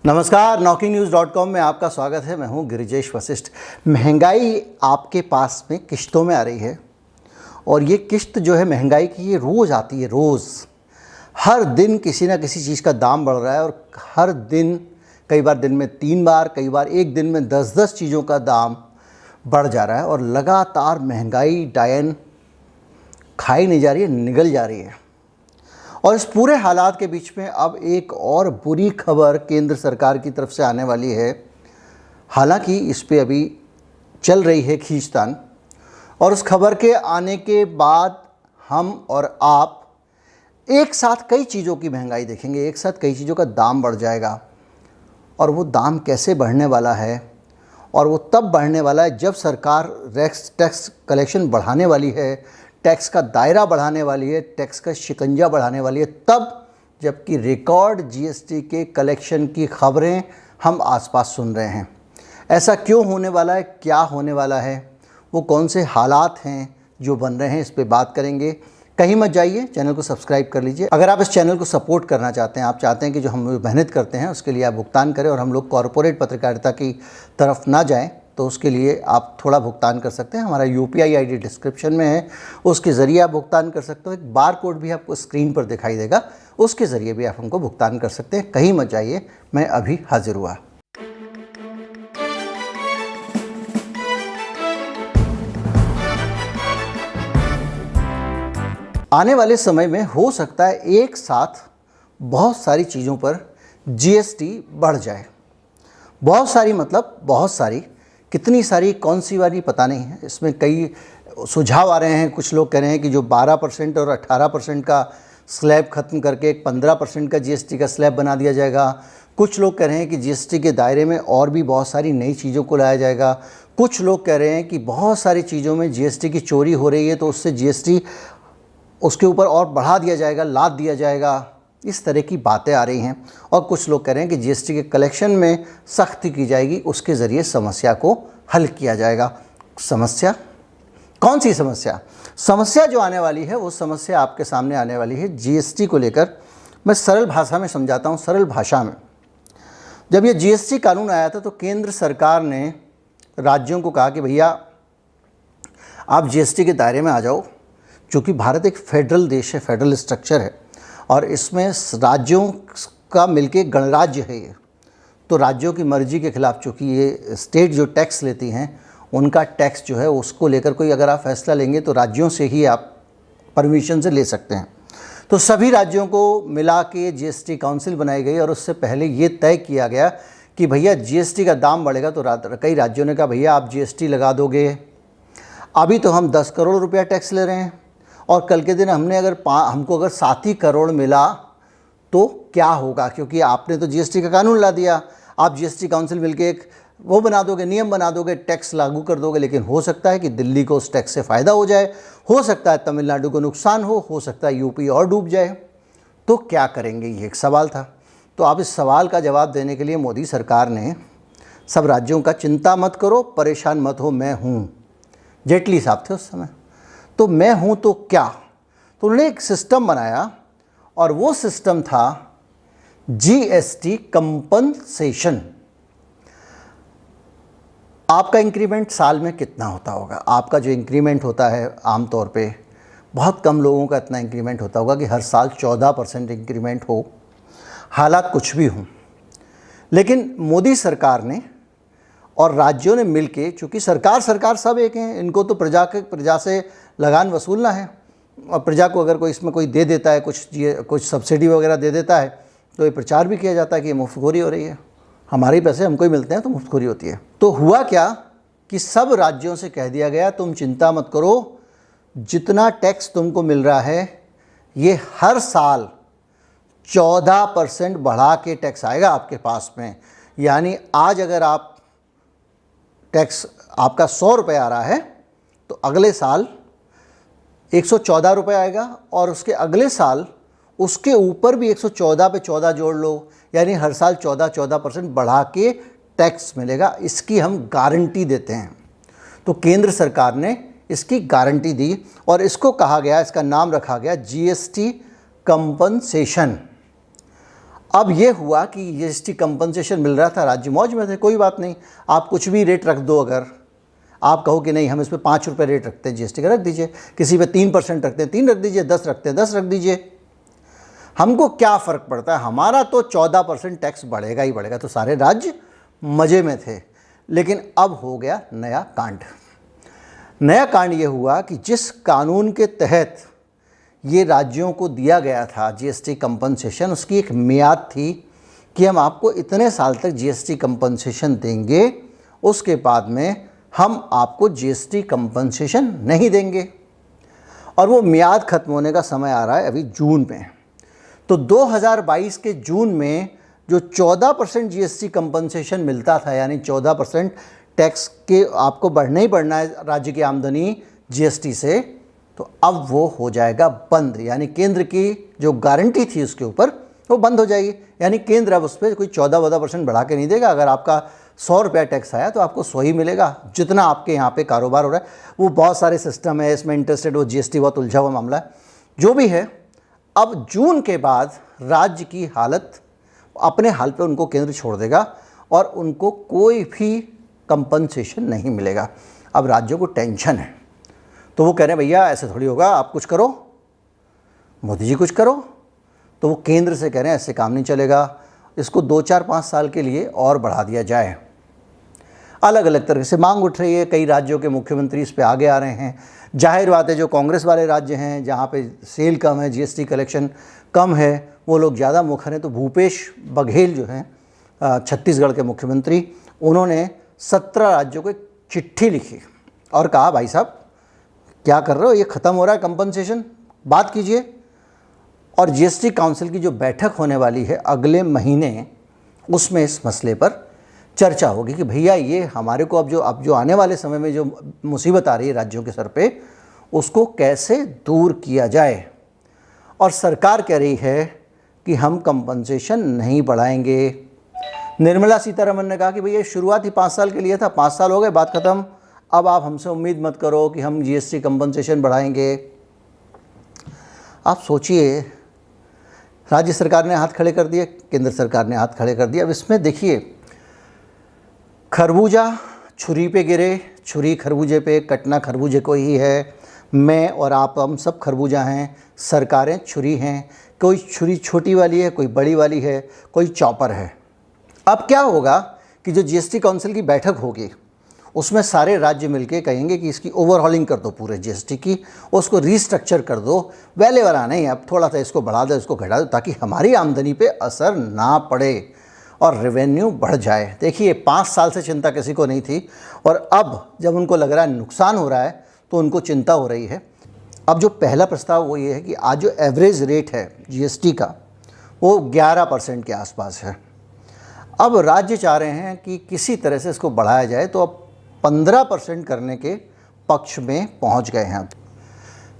नमस्कार, NaukriNews.com में आपका स्वागत है। मैं हूं गिरिजेश वशिष्ठ। महंगाई आपके पास में किश्तों में आ रही है और ये किश्त जो है महंगाई की ये रोज़ आती है। रोज़ हर दिन किसी ना किसी चीज़ का दाम बढ़ रहा है और हर दिन, कई बार दिन में 3 बार, कई बार एक दिन में 10-10 चीज़ों का दाम बढ़ जा रहा है और लगातार महंगाई डायन खाई नहीं जा रही है, निगल जा रही है। और इस पूरे हालात के बीच में अब एक और बुरी खबर केंद्र सरकार की तरफ से आने वाली है। हालांकि इस पे अभी चल रही है खींचतान और उस खबर के आने के बाद हम और आप एक साथ कई चीज़ों की महंगाई देखेंगे, एक साथ कई चीज़ों का दाम बढ़ जाएगा। और वो दाम कैसे बढ़ने वाला है और वो तब बढ़ने वाला है जब सरकार टैक्स कलेक्शन बढ़ाने वाली है, टैक्स का दायरा बढ़ाने वाली है, टैक्स का शिकंजा बढ़ाने वाली है, तब जबकि रिकॉर्ड जीएसटी के कलेक्शन की खबरें हम आसपास सुन रहे हैं। ऐसा क्यों होने वाला है, क्या होने वाला है, वो कौन से हालात हैं जो बन रहे हैं, इस पे बात करेंगे। कहीं मत जाइए, चैनल को सब्सक्राइब कर लीजिए। अगर आप इस चैनल को सपोर्ट करना चाहते हैं, आप चाहते हैं कि जो हम मेहनत करते हैं उसके लिए आप भुगतान करें और हम लोग कॉरपोरेट पत्रकारिता की तरफ ना जाएं, तो उसके लिए आप थोड़ा भुगतान कर सकते हैं। हमारा यूपीआई आईडी डिस्क्रिप्शन में है, उसके ज़रिए आप भुगतान कर सकते हो। एक बार कोड भी आपको स्क्रीन पर दिखाई देगा, उसके ज़रिए भी आप हमको भुगतान कर सकते हैं। कहीं मत जाइए, मैं अभी हाजिर हुआ। आने वाले समय में हो सकता है एक साथ बहुत सारी चीज़ों पर जीएसटी बढ़ जाए। बहुत सारी मतलब बहुत सारी, कितनी सारी, कौन सी वाली पता नहीं है। इसमें कई सुझाव आ रहे हैं। कुछ लोग कह रहे हैं कि जो 12% और 18% का स्लैब ख़त्म करके एक 15% का जीएसटी का स्लैब बना दिया जाएगा। कुछ लोग कह रहे हैं कि जीएसटी के दायरे में और भी बहुत सारी नई चीज़ों को लाया जाएगा। कुछ लोग कह रहे हैं कि बहुत सारी चीज़ों में जीएसटी की चोरी हो रही है तो उससे जीएसटी उसके ऊपर और बढ़ा दिया जाएगा, लाद दिया जाएगा। इस तरह की बातें आ रही हैं। और कुछ लोग कह रहे हैं कि जीएसटी के कलेक्शन में सख्ती की जाएगी, उसके ज़रिए समस्या को हल किया जाएगा। समस्या कौन सी समस्या? समस्या जो आने वाली है वो समस्या आपके सामने आने वाली है जीएसटी को लेकर। मैं सरल भाषा में समझाता हूँ, सरल भाषा में। जब ये जीएसटी कानून आया था तो केंद्र सरकार ने राज्यों को कहा कि भैया आप जीएसटी के दायरे में आ जाओ। चूँकि भारत एक फेडरल देश है, फेडरल स्ट्रक्चर है और इसमें राज्यों का मिलके गणराज्य है ये। तो राज्यों की मर्जी के खिलाफ, चूँकि ये स्टेट जो टैक्स लेती हैं उनका टैक्स जो है उसको लेकर कोई अगर आप फैसला लेंगे तो राज्यों से ही आप परमिशन से ले सकते हैं। तो सभी राज्यों को मिला के जीएसटी काउंसिल बनाई गई और उससे पहले ये तय किया गया कि भैया जीएसटी का दाम बढ़ेगा। तो कई राज्यों ने कहा भैया आप जीएसटी लगा दोगे। अभी तो हम 10 करोड़ रुपया टैक्स ले रहे हैं और कल के दिन हमको अगर 7 ही करोड़ मिला तो क्या होगा, क्योंकि आपने तो जीएसटी का कानून ला दिया। आप जीएसटी काउंसिल मिलके एक वो बना दोगे, नियम बना दोगे, टैक्स लागू कर दोगे। लेकिन हो सकता है कि दिल्ली को उस टैक्स से फ़ायदा हो जाए, हो सकता है तमिलनाडु को नुकसान हो सकता है यूपी और डूब जाए। तो क्या करेंगे, ये एक सवाल था। तो आप इस सवाल का जवाब देने के लिए मोदी सरकार ने सब राज्यों का चिंता मत करो, परेशान मत हो, मैं हूँ। जेटली साहब थे उस समय। तो मैं हूँ तो क्या, तो उन्होंने एक सिस्टम बनाया और वो सिस्टम था जीएसटी कंपनसेशन। आपका इंक्रीमेंट साल में कितना होता होगा? आपका जो इंक्रीमेंट होता है आमतौर पे, बहुत कम लोगों का इतना इंक्रीमेंट होता होगा कि हर साल 14% इंक्रीमेंट हो, हालात कुछ भी हों। लेकिन मोदी सरकार ने और राज्यों ने मिलके, चूँकि सरकार सब एक हैं, इनको तो प्रजा से लगान वसूलना है और प्रजा को अगर कोई इसमें कोई दे देता है, कुछ सब्सिडी वगैरह दे देता है तो ये प्रचार भी किया जाता है कि ये मुफ्तखोरी हो रही है, हमारे पैसे हमको ही मिलते हैं तो मुफ्तखोरी होती है। तो हुआ क्या कि सब राज्यों से कह दिया गया तुम चिंता मत करो, जितना टैक्स तुमको मिल रहा है ये हर साल 14% बढ़ा के टैक्स आएगा आपके पास में। यानी आज अगर आप टैक्स आपका 100 रुपये आ रहा है तो अगले साल 114 रुपये आएगा और उसके अगले साल उसके ऊपर भी 114 पे 14 जोड़ लो, यानी हर साल 14% बढ़ा के टैक्स मिलेगा। इसकी हम गारंटी देते हैं। तो केंद्र सरकार ने इसकी गारंटी दी और इसको कहा गया, इसका नाम रखा गया जीएसटी कंपनसेशन। अब ये हुआ कि जीएसटी कंपनसेशन मिल रहा था, राज्य मौज में थे, कोई बात नहीं, आप कुछ भी रेट रख दो। अगर आप कहो कि नहीं हम इस पे 5 रुपये रेट रखते हैं जीएसटी का, रख दीजिए। किसी पे 3% रखते हैं 3 रख दीजिए, 10 रखते हैं 10 रख दीजिए। हमको क्या फ़र्क पड़ता है, हमारा तो 14% टैक्स बढ़ेगा ही बढ़ेगा। तो सारे राज्य मज़े में थे। लेकिन अब हो गया नया कांड। नया कांड ये हुआ कि जिस कानून के तहत ये राज्यों को दिया गया था जीएसटी कंपनसेशन, उसकी एक मियाद थी कि हम आपको इतने साल तक जीएसटी कंपनसेशन देंगे, उसके बाद में हम आपको जीएसटी कंपनसेशन नहीं देंगे। और वो मियाद ख़त्म होने का समय आ रहा है अभी जून में। तो 2022 के जून में जो 14% जीएसटी कंपनसेशन मिलता था, यानी 14% टैक्स के आपको बढ़ना ही बढ़ना है राज्य की आमदनी जीएसटी से, तो अब वो हो जाएगा बंद। यानी केंद्र की जो गारंटी थी उसके ऊपर वो बंद हो जाएगी। यानी केंद्र अब उस पर कोई 14-14% बढ़ा के नहीं देगा। अगर आपका 100 रुपया टैक्स आया तो आपको 100 ही मिलेगा, जितना आपके यहाँ पे कारोबार हो रहा है। वो बहुत सारे सिस्टम है इसमें, इंटरेस्टेड, वो जीएसटी बहुत उलझा हुआ मामला है। जो भी है, अब जून के बाद राज्य की हालत अपने हाल पे उनको केंद्र छोड़ देगा और उनको कोई भी कंपनसेशन नहीं मिलेगा। अब राज्यों को टेंशन है, तो वो कह रहे हैं भैया ऐसे थोड़ी होगा, आप कुछ करो, मोदी जी कुछ करो। तो वो केंद्र से कह रहे हैं ऐसे काम नहीं चलेगा, इसको 2-4-5 साल के लिए और बढ़ा दिया जाए। अलग अलग तरह से मांग उठ रही है, कई राज्यों के मुख्यमंत्री इस पे आगे आ रहे हैं। जाहिर बात है जो कांग्रेस वाले राज्य हैं, जहाँ पे सेल कम है, जीएसटी कलेक्शन कम है, वो लोग ज़्यादा मुखर हैं। तो भूपेश बघेल जो हैं छत्तीसगढ़ के मुख्यमंत्री, उन्होंने 17 राज्यों को एक चिट्ठी लिखी और कहा भाई साहब क्या कर रहे हो, ये ख़त्म हो रहा है कंपनसेशन, बात कीजिए। और जीएसटी काउंसिल की जो बैठक होने वाली है अगले महीने, उसमें इस मसले पर चर्चा होगी कि भैया ये हमारे को अब जो आने वाले समय में जो मुसीबत आ रही है राज्यों के सर पे, उसको कैसे दूर किया जाए। और सरकार कह रही है कि हम कंपनसेशन नहीं बढ़ाएंगे। निर्मला सीतारमण ने कहा कि भैया शुरुआत ही 5 साल के लिए था, 5 साल हो गए, बात ख़त्म। अब आप हमसे उम्मीद मत करो कि हम जीएसटी कंपनसेशन बढ़ाएंगे। आप सोचिए, राज्य सरकार ने हाथ खड़े कर दिए, केंद्र सरकार ने हाथ खड़े कर दिया। अब इसमें देखिए, खरबूजा छुरी पे गिरे, छुरी खरबूजे पे, कटना खरबूजे को ही है। मैं और आप, हम सब खरबूजा हैं, सरकारें छुरी हैं। कोई छुरी छोटी वाली है, कोई बड़ी वाली है, कोई चॉपर है। अब क्या होगा कि जो जीएसटी काउंसिल की बैठक होगी, उसमें सारे राज्य मिलके कहेंगे कि इसकी ओवरहॉलिंग कर दो पूरे जीएसटी की, उसको रीस्ट्रक्चर कर दो, पहले वाला नहीं, अब थोड़ा सा इसको बढ़ा दो, इसको घटा दो, ताकि हमारी आमदनी पे असर ना पड़े और रेवेन्यू बढ़ जाए। देखिए 5 साल से चिंता किसी को नहीं थी, और अब जब उनको लग रहा है नुकसान हो रहा है तो उनको चिंता हो रही है। अब जो पहला प्रस्ताव वो ये है कि आज जो एवरेज रेट है जीएसटी का, वो 11% के आसपास है। अब राज्य चाह रहे हैं कि किसी तरह से इसको बढ़ाया जाए, तो अब 15% करने के पक्ष में पहुंच गए हैं।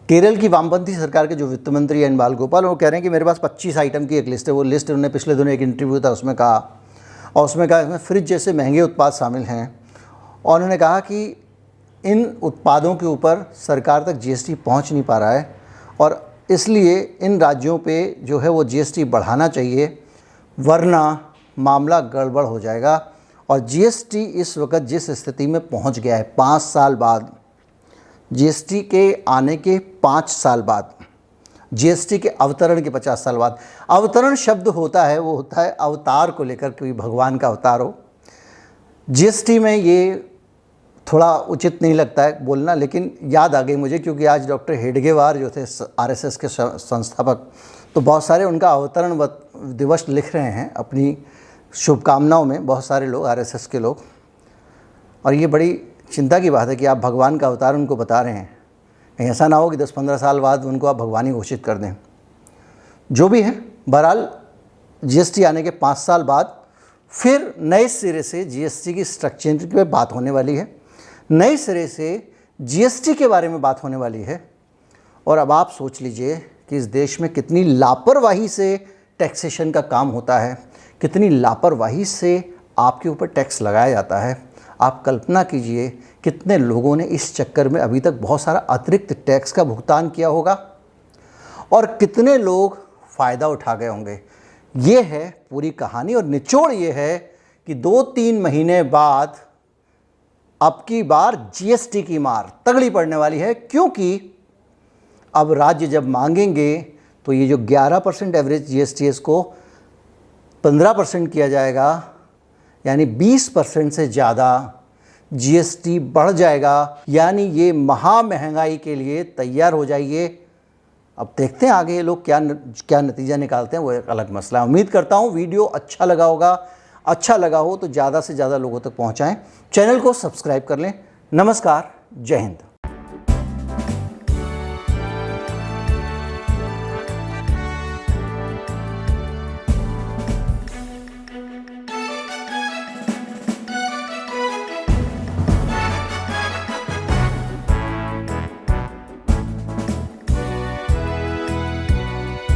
केरल की वामपंथी सरकार के जो वित्त मंत्री एन बालगोपाल, वो कह रहे हैं कि मेरे पास 25 आइटम की एक लिस्ट है। वो लिस्ट उन्होंने पिछले दिनों एक इंटरव्यू था उसमें कहा, और उसमें कहा इसमें फ्रिज जैसे महंगे उत्पाद शामिल हैं। और उन्होंने कहा कि इन उत्पादों के ऊपर सरकार तक जीएसटी पहुंच नहीं पा रहा है, और इसलिए इन राज्यों पे जो है वो जीएसटी बढ़ाना चाहिए, वरना मामला गड़बड़ हो जाएगा। और जीएसटी इस वक्त जिस स्थिति में पहुंच गया है, 5 साल बाद, जीएसटी के आने के 5 साल बाद, जीएसटी के अवतरण के 50 साल बाद। अवतरण शब्द होता है, वो होता है अवतार को लेकर, कोई भगवान का अवतार हो। जीएसटी में ये थोड़ा उचित नहीं लगता है बोलना, लेकिन याद आ गई मुझे, क्योंकि आज डॉक्टर हेडगेवार जो थे आरएसएस के संस्थापक, तो बहुत सारे उनका अवतरण दिवस लिख रहे हैं अपनी शुभकामनाओं में, बहुत सारे लोग, आरएसएस के लोग। और ये बड़ी चिंता की बात है कि आप भगवान का अवतार उनको बता रहे हैं, कहीं ऐसा ना हो कि 10-15 साल बाद उनको आप भगवान ही घोषित कर दें। जो भी है, बहरहाल जीएसटी आने के 5 साल बाद फिर नए सिरे से जीएसटी की स्ट्रक्चर पे बात होने वाली है, नए सिरे से जीएसटी के बारे में बात होने वाली है। और अब आप सोच लीजिए कि इस देश में कितनी लापरवाही से टैक्सेशन का काम होता है, कितनी लापरवाही से आपके ऊपर टैक्स लगाया जाता है। आप कल्पना कीजिए कितने लोगों ने इस चक्कर में अभी तक बहुत सारा अतिरिक्त टैक्स का भुगतान किया होगा, और कितने लोग फ़ायदा उठा गए होंगे। ये है पूरी कहानी और निचोड़ ये है कि 2-3 महीने बाद अब की बार जीएसटी की मार तगड़ी पड़ने वाली है, क्योंकि अब राज्य जब मांगेंगे तो ये जो 11% एवरेज जीएसटी है इसको 15% किया जाएगा, यानी 20% से ज़्यादा जीएसटी बढ़ जाएगा। यानी ये महा महंगाई के लिए तैयार हो जाइए। अब देखते हैं आगे ये लोग क्या नतीजा निकालते हैं, वो एक अलग मसला है। उम्मीद करता हूँ वीडियो अच्छा लगा होगा। अच्छा लगा हो तो ज़्यादा से ज़्यादा लोगों तक पहुँचाएँ, चैनल को सब्सक्राइब कर लें। नमस्कार, जय हिंद।